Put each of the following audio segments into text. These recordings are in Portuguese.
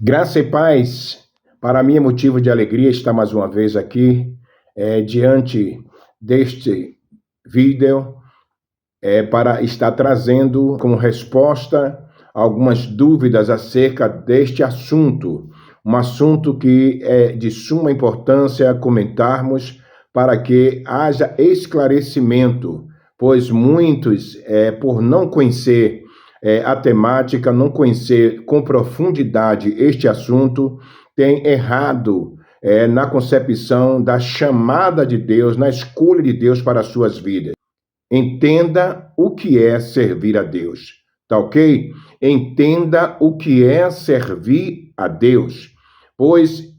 Graça e paz, para mim é motivo de alegria estar mais uma vez aqui, diante deste vídeo, para estar trazendo como resposta algumas dúvidas acerca deste assunto, um assunto que é de suma importância comentarmos para que haja esclarecimento, pois muitos, por não conhecer a temática, não conhecer com profundidade este assunto, tem errado na concepção da chamada de Deus, na escolha de Deus para as suas vidas. Entenda o que é servir a Deus, tá ok? Entenda o que é servir a Deus, pois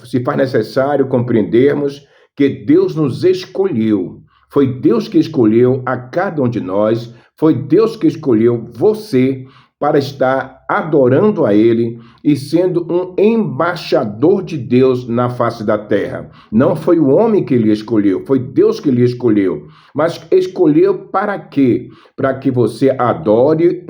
se faz necessário compreendermos que Deus nos escolheu. Foi Deus que escolheu a cada um de nós, foi Deus que escolheu você para estar adorando a Ele e sendo um embaixador de Deus na face da terra. Não foi o homem que lhe escolheu, foi Deus que lhe escolheu. Mas escolheu para quê? Para que você adore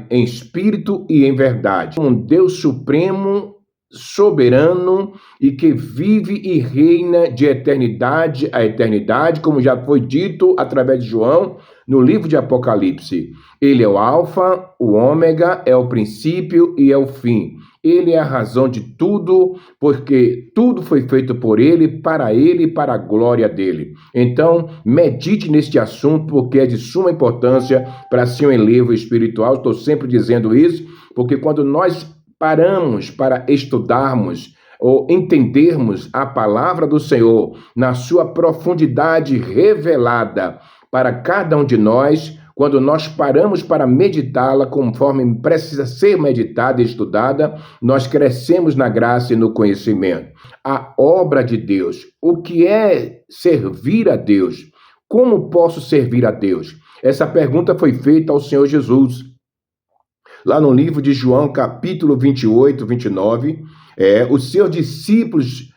em espírito e em verdade. Um Deus supremo, soberano e que vive e reina de eternidade a eternidade, como já foi dito através de João no livro de Apocalipse. Ele é o alfa, o ômega, é o princípio e é o fim. Ele é a razão de tudo, porque tudo foi feito por ele e para a glória dele. Então, medite neste assunto, porque é de suma importância para seu enlevo espiritual. Estou sempre dizendo isso, porque quando nós paramos para estudarmos ou entendermos a palavra do Senhor na sua profundidade revelada para cada um de nós, quando nós paramos para meditá-la conforme precisa ser meditada e estudada, nós crescemos na graça e no conhecimento. A obra de Deus, o que é servir a Deus? Como posso servir a Deus? Essa pergunta foi feita ao Senhor Jesus. Lá no livro de João, capítulo 28, 29, os seus discípulos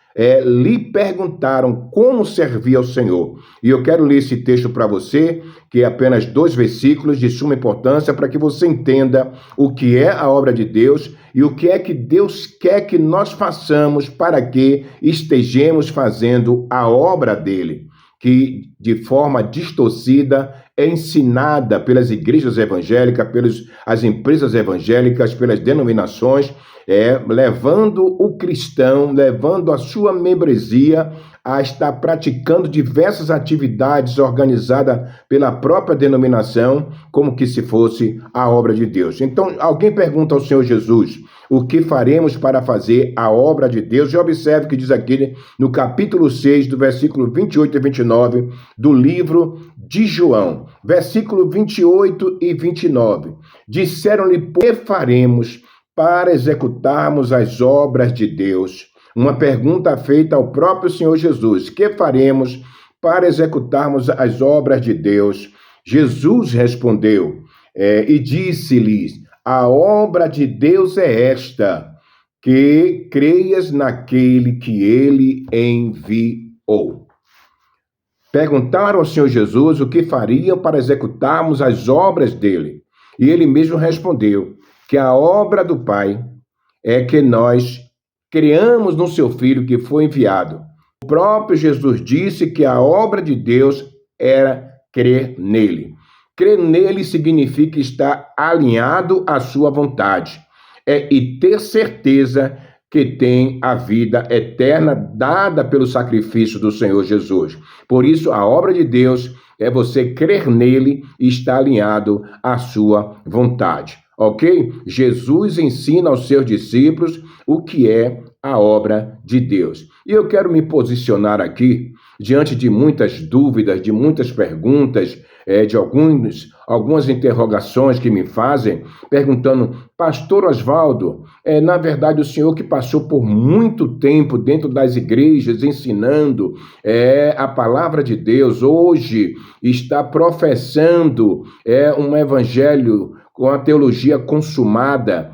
lhe perguntaram como servir ao Senhor. E eu quero ler esse texto para você, que é apenas 2 versículos de suma importância, para que você entenda o que é a obra de Deus e o que é que Deus quer que nós façamos para que estejamos fazendo a obra dele, que de forma distorcida é ensinada pelas igrejas evangélicas, pelas empresas evangélicas, pelas denominações, levando o cristão, levando a sua membresia a estar praticando diversas atividades organizadas pela própria denominação, como que se fosse a obra de Deus. Então, alguém pergunta ao Senhor Jesus, o que faremos para fazer a obra de Deus? E observe que diz aqui no capítulo 6, do versículo 28 e 29, do livro de João, versículo 28 e 29. Disseram-lhe, o que faremos para executarmos as obras de Deus? Uma pergunta feita ao próprio Senhor Jesus. Que faremos para executarmos as obras de Deus? Jesus respondeu e disse-lhes, a obra de Deus é esta, que creias naquele que ele enviou. Perguntaram ao Senhor Jesus o que fariam para executarmos as obras dele. E ele mesmo respondeu que a obra do Pai é que nós criamos no seu Filho que foi enviado. O próprio Jesus disse que a obra de Deus era crer nele. Crer nele significa estar alinhado à sua vontade e ter certeza que tem a vida eterna dada pelo sacrifício do Senhor Jesus. Por isso, a obra de Deus é você crer nele e estar alinhado à sua vontade. Ok? Jesus ensina aos seus discípulos o que é a obra de Deus. E eu quero me posicionar aqui diante de muitas dúvidas, de muitas perguntas, de algumas interrogações que me fazem, perguntando, Pastor Oswaldo, na verdade o senhor que passou por muito tempo dentro das igrejas ensinando a palavra de Deus, hoje está professando um evangelho com a teologia consumada,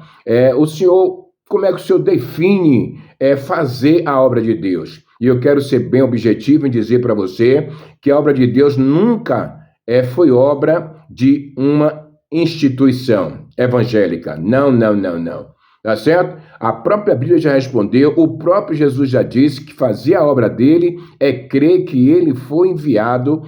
como é que o senhor define fazer a obra de Deus? E eu quero ser bem objetivo em dizer para você que a obra de Deus nunca foi obra de uma instituição evangélica. Não. Tá certo? A própria Bíblia já respondeu, o próprio Jesus já disse que fazer a obra dele é crer que ele foi enviado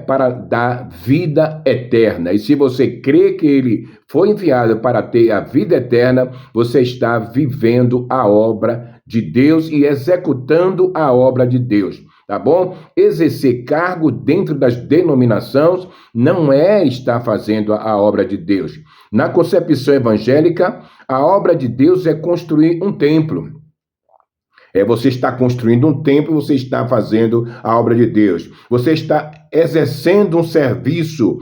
para dar vida eterna. E se você crê que ele foi enviado para ter a vida eterna, você está vivendo a obra de Deus e executando a obra de Deus. Tá bom? Exercer cargo dentro das denominações não é estar fazendo a obra de Deus. Na concepção evangélica, a obra de Deus é construir um templo. Você está construindo um templo, você está fazendo a obra de Deus. Você está exercendo um serviço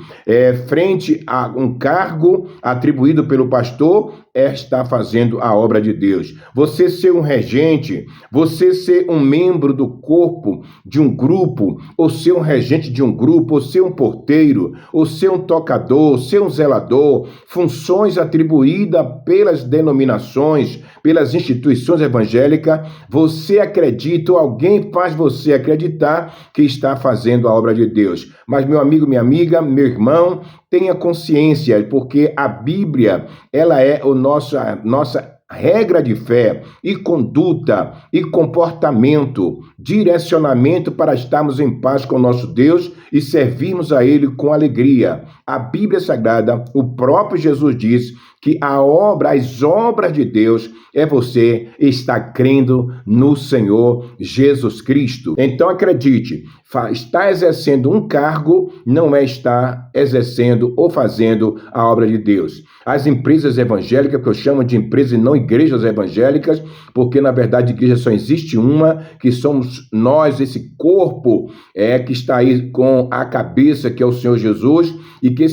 frente a um cargo atribuído pelo pastor, está fazendo a obra de Deus. Você ser um regente, você ser um membro do corpo de um grupo, ou ser um regente de um grupo, ou ser um porteiro, ou ser um tocador, ser um zelador, funções atribuídas pelas denominações, pelas instituições evangélicas, você acredita, ou alguém faz você acreditar que está fazendo a obra de Deus. Mas, meu amigo, minha amiga, meu irmão, tenha consciência, porque a Bíblia, ela é nossa regra de fé e conduta e comportamento, direcionamento para estarmos em paz com o nosso Deus e servirmos a Ele com alegria. A Bíblia Sagrada, o próprio Jesus diz que as obras de Deus é você estar crendo no Senhor Jesus Cristo. Então acredite, estar exercendo um cargo não é estar exercendo ou fazendo a obra de Deus. As empresas evangélicas, que eu chamo de empresas e não igrejas evangélicas, porque na verdade igreja só existe uma, que somos nós, esse corpo que está aí com a cabeça, que é o Senhor Jesus, e que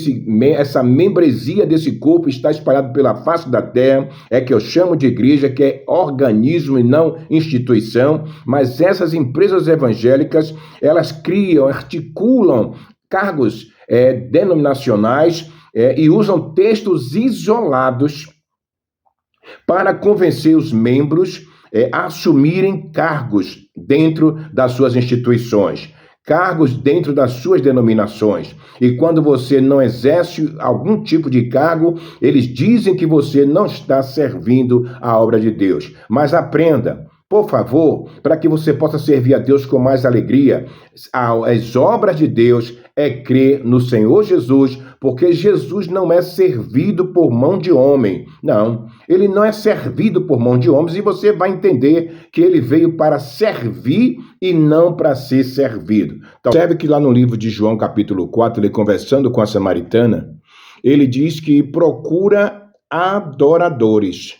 essa membresia desse corpo está espalhada pela face da terra, que eu chamo de igreja, que é organismo e não instituição. Mas essas empresas evangélicas, elas criam, articulam cargos denominacionais e usam textos isolados para convencer os membros a assumirem cargos dentro das suas instituições, cargos dentro das suas denominações. E quando você não exerce algum tipo de cargo, eles dizem que você não está servindo a obra de Deus. Mas aprenda, por favor, para que você possa servir a Deus com mais alegria. As obras de Deus é crer no Senhor Jesus, porque Jesus não é servido por mão de homem. Não, ele não é servido por mão de homens, e você vai entender que ele veio para servir e não para ser servido. Então, observe que lá no livro de João, capítulo 4, ele conversando com a samaritana, ele diz que procura adoradores.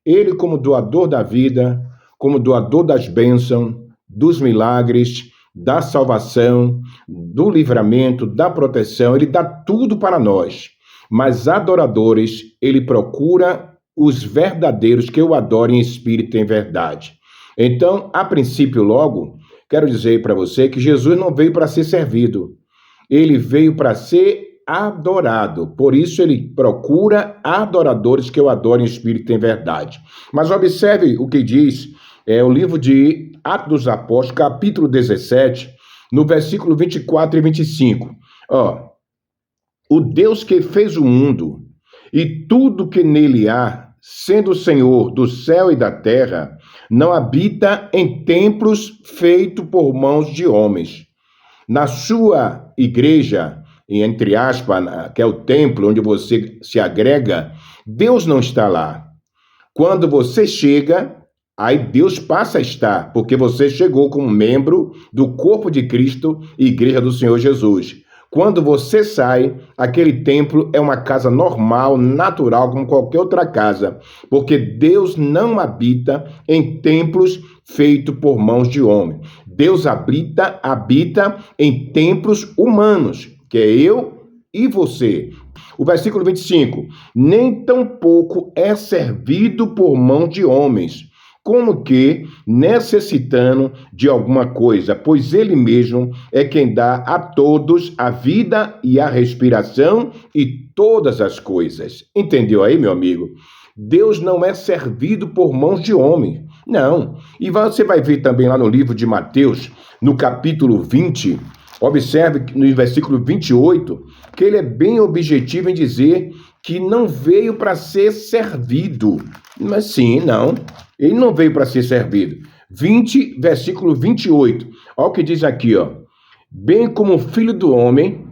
Ele, como doador da vida, como doador das bênçãos, dos milagres, da salvação, do livramento, da proteção, ele dá tudo para nós. Mas adoradores, ele procura os verdadeiros que o adorem em espírito e em verdade. Então, a princípio, logo, quero dizer para você que Jesus não veio para ser servido. Ele veio para ser adorado. Por isso, ele procura adoradores que o adorem em espírito e em verdade. Mas observe o que diz o livro de Atos dos Apóstolos, capítulo 17, no versículo 24 e 25. O Deus que fez o mundo e tudo que nele há, sendo o Senhor do céu e da terra, não habita em templos feitos por mãos de homens. Na sua igreja, entre aspas, que é o templo onde você se agrega, Deus não está lá. Quando você chega, aí Deus passa a estar, porque você chegou como membro do corpo de Cristo e igreja do Senhor Jesus. Quando você sai, aquele templo é uma casa normal, natural, como qualquer outra casa, porque Deus não habita em templos feitos por mãos de homem. Deus habita em templos humanos, que é eu e você. O versículo 25, nem tampouco é servido por mão de homens, como que necessitando de alguma coisa, pois ele mesmo é quem dá a todos a vida e a respiração e todas as coisas. Entendeu aí, meu amigo? Deus não é servido por mãos de homem, não. E você vai ver também lá no livro de Mateus, no capítulo 20, observe no versículo 28, que ele é bem objetivo em dizer que não veio para ser servido. Mas sim, não. Ele não veio para ser servido. 20, versículo 28. Olha o que diz aqui, ó. Bem como o Filho do Homem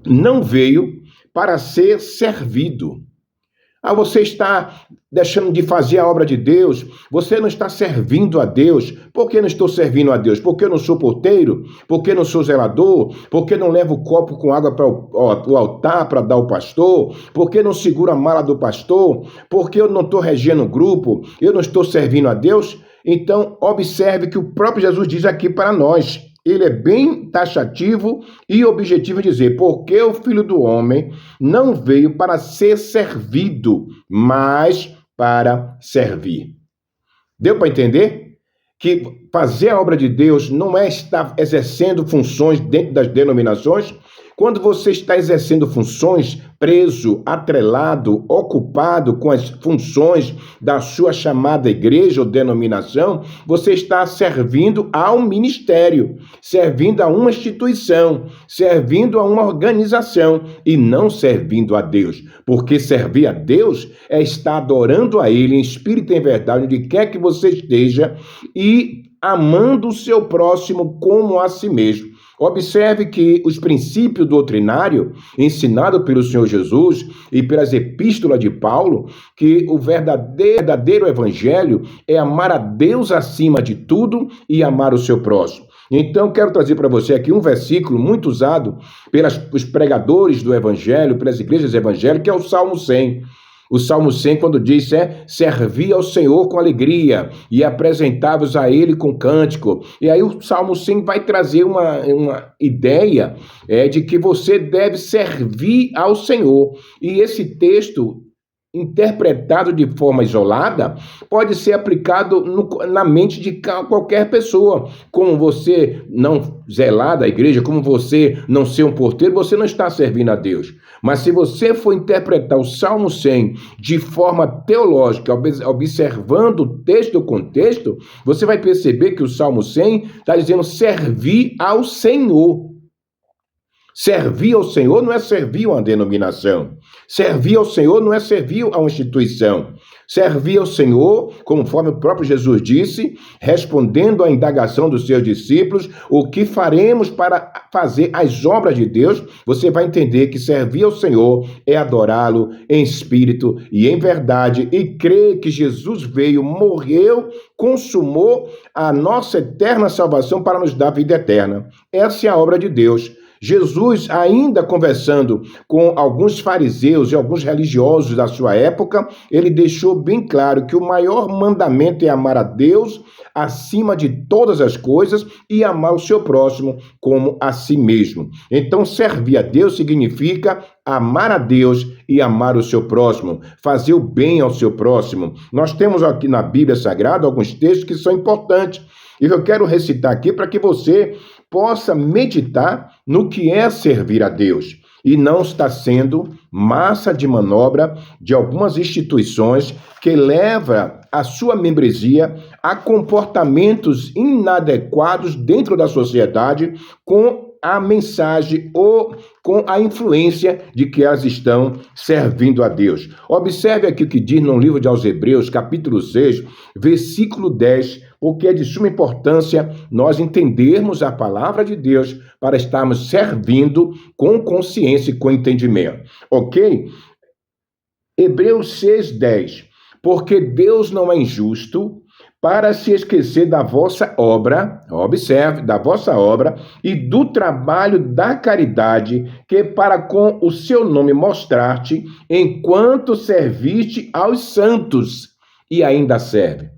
não veio para ser servido. Você está deixando de fazer a obra de Deus, você não está servindo a Deus. Por que não estou servindo a Deus? Porque eu não sou porteiro? Porque não sou zelador? Porque não levo o copo com água para o altar para dar ao pastor? Porque não seguro a mala do pastor? Porque eu não estou regendo o grupo? Eu não estou servindo a Deus? Então, observe que o próprio Jesus diz aqui para nós. Ele é bem taxativo e objetivo em dizer, porque o Filho do Homem não veio para ser servido, mas para servir. Deu para entender? Que fazer a obra de Deus não é estar exercendo funções dentro das denominações. Quando você está exercendo funções, preso, atrelado, ocupado com as funções da sua chamada igreja ou denominação, você está servindo ao ministério, servindo a uma instituição, servindo a uma organização e não servindo a Deus. Porque servir a Deus é estar adorando a Ele em espírito e em verdade, onde quer que você esteja, e amando o seu próximo como a si mesmo. Observe que os princípios doutrinários ensinados pelo Senhor Jesus e pelas epístolas de Paulo, que o verdadeiro evangelho é amar a Deus acima de tudo e amar o seu próximo. Então, quero trazer para você aqui um versículo muito usado pelos pregadores do evangelho, pelas igrejas evangélicas, que é o Salmo 100. O Salmo 100, quando diz, servi ao Senhor com alegria e apresentá-vos a Ele com cântico. E aí o Salmo 100 vai trazer uma ideia de que você deve servir ao Senhor. E esse texto, interpretado de forma isolada, pode ser aplicado na mente de qualquer pessoa. Como você não zelar da igreja, como você não ser um porteiro, você não está servindo a Deus. Mas se você for interpretar o Salmo 100 de forma teológica, observando o texto do contexto, você vai perceber que o Salmo 100 está dizendo servir ao Senhor. Servir ao Senhor não é servir a uma denominação. Servir ao Senhor não é servir a uma instituição. Servir ao Senhor, conforme o próprio Jesus disse, respondendo à indagação dos seus discípulos, o que faremos para fazer as obras de Deus, você vai entender que servir ao Senhor é adorá-lo em espírito e em verdade e crer que Jesus veio, morreu, consumou a nossa eterna salvação para nos dar vida eterna. Essa é a obra de Deus. Jesus, ainda conversando com alguns fariseus e alguns religiosos da sua época, ele deixou bem claro que o maior mandamento é amar a Deus acima de todas as coisas e amar o seu próximo como a si mesmo. Então, servir a Deus significa amar a Deus e amar o seu próximo, fazer o bem ao seu próximo. Nós temos aqui na Bíblia Sagrada alguns textos que são importantes e eu quero recitar aqui para que você possa meditar no que é servir a Deus e não está sendo massa de manobra de algumas instituições que leva a sua membresia a comportamentos inadequados dentro da sociedade com a mensagem ou com a influência de que elas estão servindo a Deus. Observe aqui o que diz no livro aos Hebreus, capítulo 6, versículo 10, porque é de suma importância nós entendermos a palavra de Deus para estarmos servindo com consciência e com entendimento. Ok? Hebreus 6, 10. Porque Deus não é injusto para se esquecer da vossa obra, observe, da vossa obra e do trabalho da caridade que para com o seu nome mostraste, enquanto serviste aos santos e ainda serve.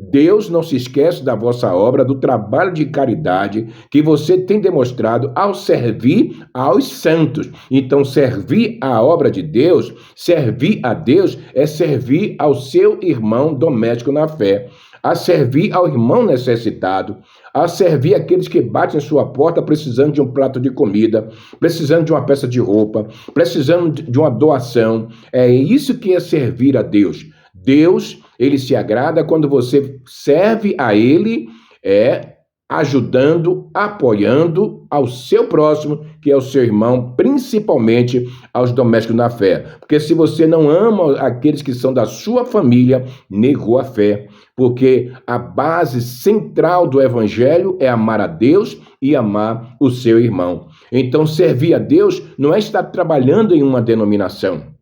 Deus não se esquece da vossa obra, do trabalho de caridade que você tem demonstrado ao servir aos santos. Então, servir a obra de Deus, servir a Deus é servir ao seu irmão doméstico na fé, a servir ao irmão necessitado, a servir aqueles que batem em sua porta precisando de um prato de comida, precisando de uma peça de roupa, precisando de uma doação. É isso que é servir a Deus. Deus, ele se agrada quando você serve a ele, ajudando, apoiando ao seu próximo, que é o seu irmão, principalmente aos domésticos na fé. Porque se você não ama aqueles que são da sua família, negou a fé. Porque a base central do evangelho é amar a Deus e amar o seu irmão. Então, servir a Deus não é estar trabalhando em uma denominação.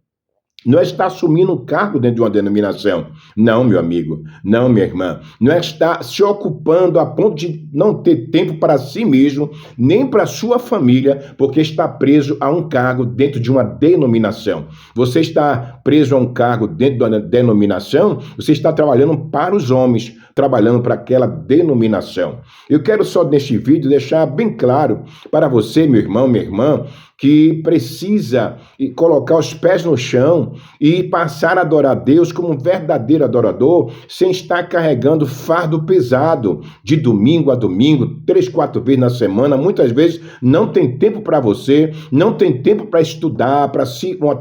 Não é estar assumindo um cargo dentro de uma denominação. Não, meu amigo. Não, minha irmã. Não é estar se ocupando a ponto de não ter tempo para si mesmo, nem para sua família, porque está preso a um cargo dentro de uma denominação. Você está preso a um cargo dentro de uma denominação, você está trabalhando para os homens, trabalhando para aquela denominação. Eu quero só neste vídeo deixar bem claro para você, meu irmão, minha irmã, que precisa colocar os pés no chão e passar a adorar a Deus como um verdadeiro adorador, sem estar carregando fardo pesado de domingo a domingo, 3, 4 vezes na semana. Muitas vezes não tem tempo para você, não tem tempo para estudar, para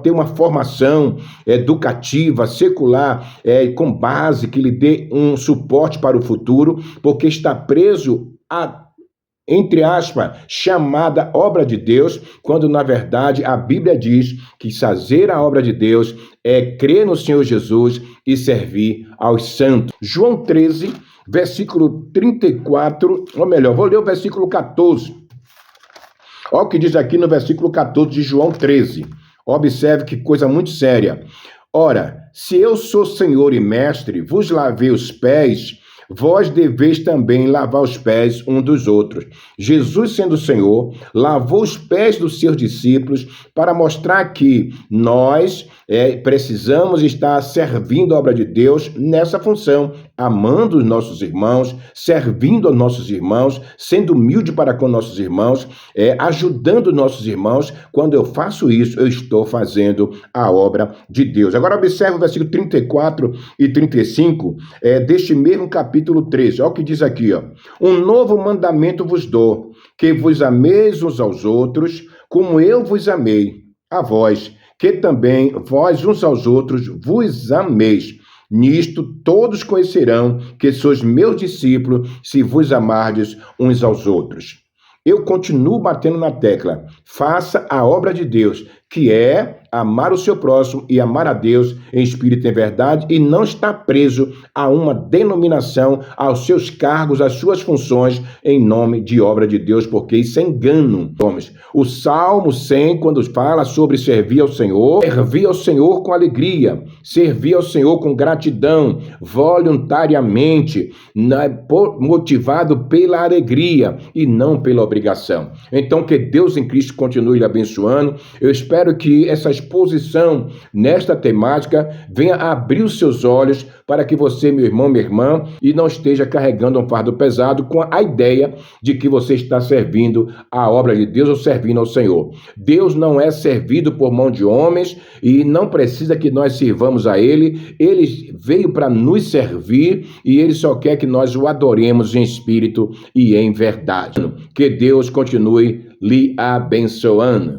ter uma formação educativa, secular, com base que lhe dê um suporte para o futuro, porque está preso a, entre aspas, chamada obra de Deus, quando na verdade a Bíblia diz que fazer a obra de Deus é crer no Senhor Jesus e servir aos santos. João 13, versículo 34, ou melhor, vou ler o versículo 14. Olha o que diz aqui no versículo 14 de João 13. Observe que coisa muito séria. Ora, se eu sou Senhor e Mestre, vos lavei os pés, vós deveis também lavar os pés um dos outros. Jesus, sendo Senhor, lavou os pés dos seus discípulos para mostrar que nós precisamos estar servindo a obra de Deus nessa função, amando os nossos irmãos, servindo aos nossos irmãos, sendo humilde para com nossos irmãos, ajudando nossos irmãos. Quando eu faço isso, eu estou fazendo a obra de Deus. Agora observe o versículo 34 e 35 deste mesmo capítulo 13. Olha o que diz aqui, ó. Um novo mandamento vos dou, que vos ameis uns aos outros, como eu vos amei a vós, que também vós uns aos outros vos ameis. Nisto todos conhecerão que sois meus discípulos, se vos amardes uns aos outros. Eu continuo batendo na tecla. Faça a obra de Deus, que é amar o seu próximo e amar a Deus em espírito e em verdade, e não estar preso a uma denominação, aos seus cargos, às suas funções, em nome de obra de Deus, porque isso é engano, homens. O Salmo 100, quando fala sobre servir ao Senhor com alegria, servir ao Senhor com gratidão, voluntariamente, motivado pela alegria e não pela obrigação. Então, que Deus em Cristo continue lhe abençoando. Eu espero que essa exposição nesta temática venha abrir os seus olhos para que você, meu irmão, minha irmã, e não esteja carregando um fardo pesado com a ideia de que você está servindo a obra de Deus ou servindo ao Senhor. Deus não é servido por mão de homens e não precisa que nós sirvamos a Ele. Ele veio para nos servir e Ele só quer que nós o adoremos em espírito e em verdade. Que Deus continue lhe abençoando.